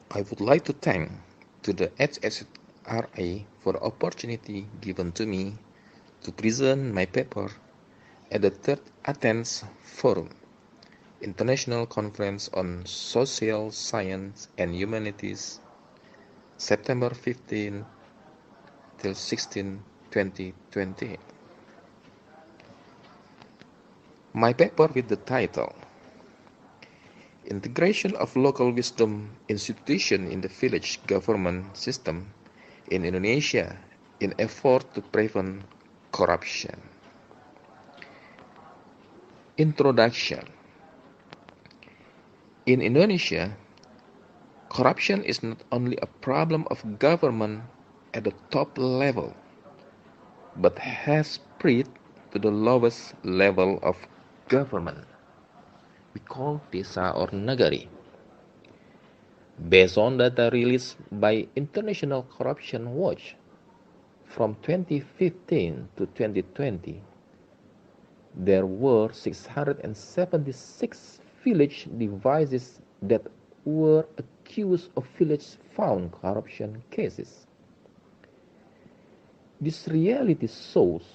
I would like to thank to the SSHRA for the opportunity given to me to present my paper at the third Athens Forum, International Conference on Social Science and Humanities, September 15 till 16, 2020. My paper with the title Integration of Local Wisdom Institution in the Village Government System in Indonesia in effort to prevent corruption. Introduction. In Indonesia, corruption is not only a problem of government at the top level, but has spread to the lowest level of government. We call desa or nagari. Based on data released by International Corruption Watch from 2015 to 2020, there were 676 village devices that were accused of village found corruption cases. This reality shows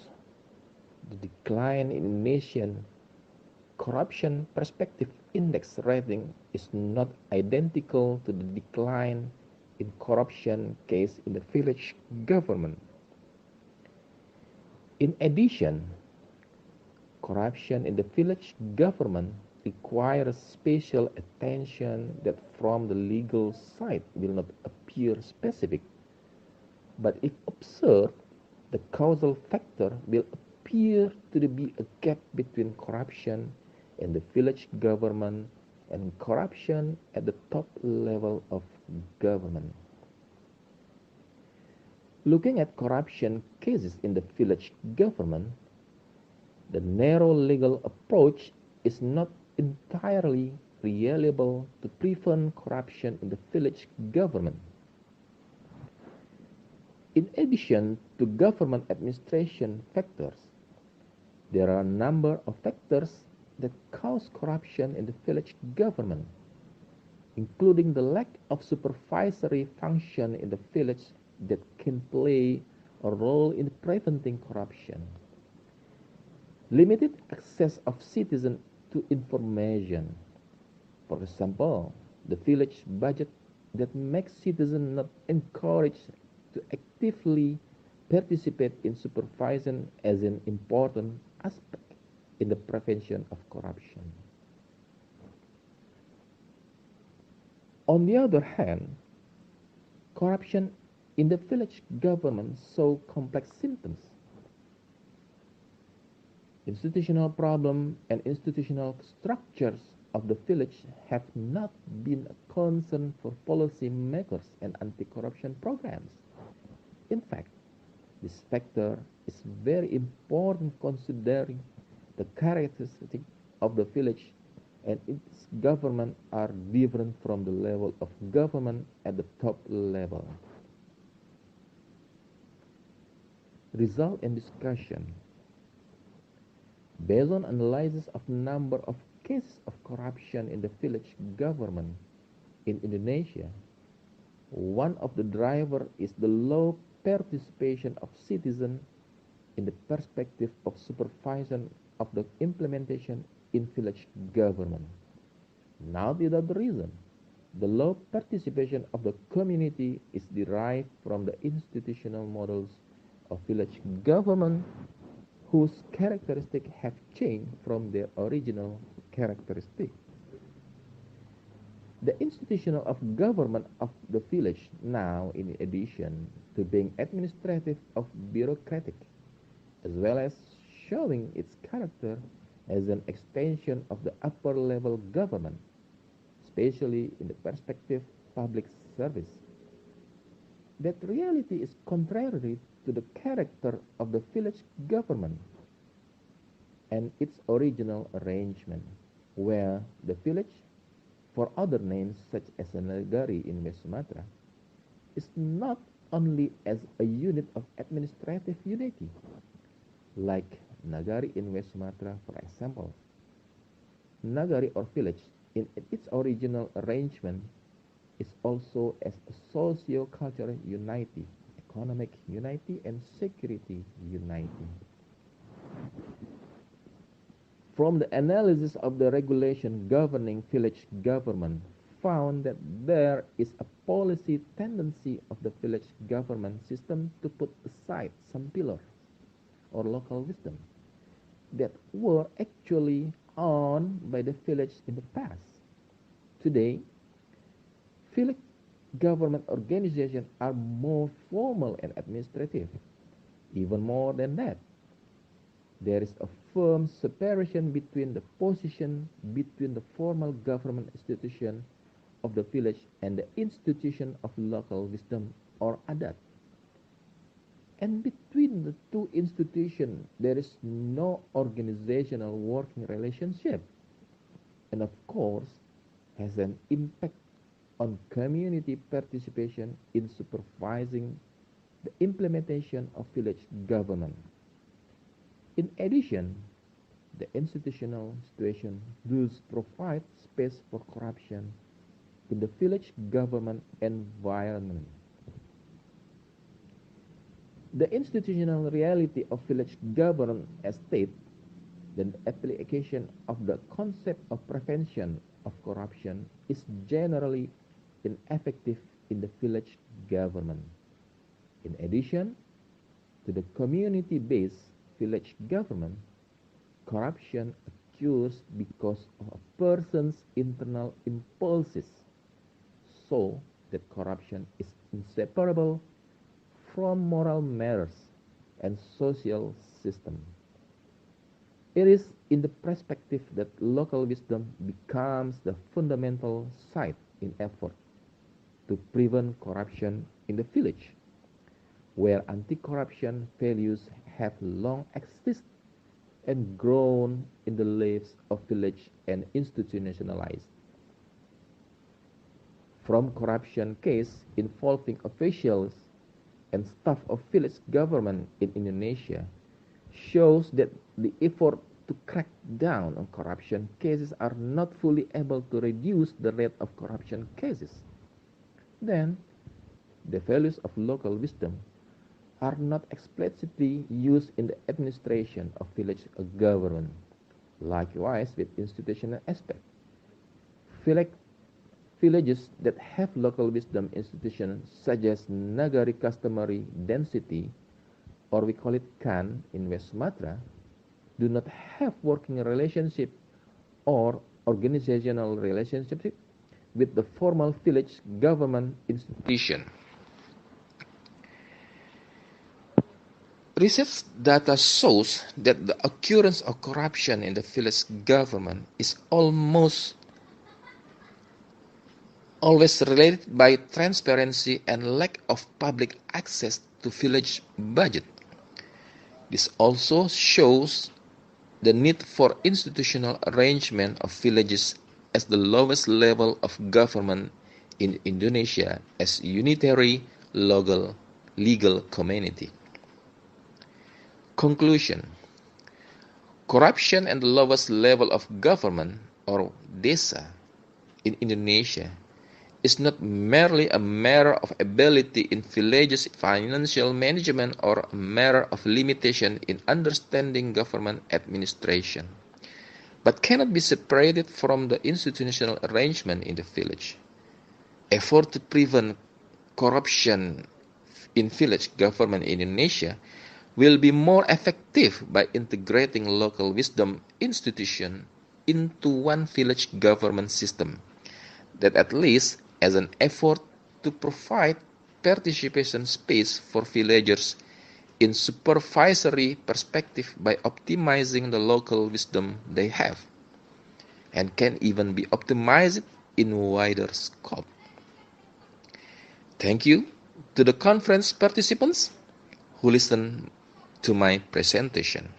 the decline in Indonesian corruption perspective index rating is not identical to the decline in corruption case in the village government. In addition, corruption in the village government requires special attention that from the legal side will not appear specific, but if observed, the causal factor will appear to be a gap between corruption in the village government and corruption at the top level of government. Looking at corruption cases in the village government, the narrow legal approach is not entirely reliable to prevent corruption in the village government. In addition to government administration factors, there are a number of factors that cause corruption in the village government, including the lack of supervisory function in the village that can play a role in preventing corruption. Limited access of citizens to information. For example, the village budget that makes citizens not encouraged to actively participate in supervision as an important aspect in the prevention of corruption. On the other hand, corruption in the village government show complex symptoms. Institutional problems and institutional structures of the village have not been a concern for policy makers and anti-corruption programs. In fact, this factor is very important considering the characteristics of the village and its government are different from the level of government at the top level. Result and discussion. Based on analysis of number of cases of corruption in the village government in Indonesia, one of the drivers is the low participation of citizens in the perspective of supervision of the implementation in village government. Now the other reason, the low participation of the community is derived from the institutional models of village government whose characteristics have changed from their original characteristics. The institutional of government of the village now, in addition to being administrative of bureaucratic, as well as showing its character as an extension of the upper level government, especially in the perspective public service. That reality is contrary to the character of the village government and its original arrangement, where the village, for other names such as a nagari in West Sumatra, is not only as a unit of administrative unity, like nagari in West Sumatra, for example. Nagari or village in its original arrangement is also as a socio-cultural unity, economic unity, and security unity. From the analysis of the regulation governing village government, found that there is a policy tendency of the village government system to put aside some pillars or local wisdom that were actually owned by the village in the past. Today, village government organizations are more formal and administrative. Even more than that, there is a firm separation between the position between the formal government institution of the village and the institution of local wisdom or adat. And between the two institutions, there is no organizational working relationship, and of course, has an impact on community participation in supervising the implementation of village government. In addition, the institutional situation does provide space for corruption in the village government environment. The institutional reality of village government as state, the application of the concept of prevention of corruption is generally ineffective in the village government. In addition to the community-based village government, corruption occurs because of a person's internal impulses, so that corruption is inseparable from moral matters and social system. It is in the perspective that local wisdom becomes the fundamental side in effort to prevent corruption in the village, where anti-corruption values have long existed and grown in the lives of village and institutionalized. From corruption case involving officials and staff of village government in Indonesia shows that the effort to crack down on corruption cases are not fully able to reduce the rate of corruption cases. Then, the values of local wisdom are not explicitly used in the administration of village government. Likewise, with institutional aspect, villages that have local wisdom institutions such as Nagari customary density, or we call it KAN in West Sumatra, do not have working relationship or organizational relationship with the formal village government institution. Research data shows that the occurrence of corruption in the village government is almost always related by transparency and lack of public access to village budget. This also shows the need for institutional arrangement of villages as the lowest level of government in Indonesia as unitary legal community. Conclusion: corruption at the lowest level of government, or desa, in Indonesia is not merely a matter of ability in villages' financial management or a matter of limitation in understanding government administration, but cannot be separated from the institutional arrangement in the village. Effort to prevent corruption in village government in Indonesia will be more effective by integrating local wisdom institution into one village government system, that at least as an effort to provide participation space for villagers in supervisory perspective by optimizing the local wisdom they have, and can even be optimized in wider scope. Thank you to the conference participants who listened to my presentation.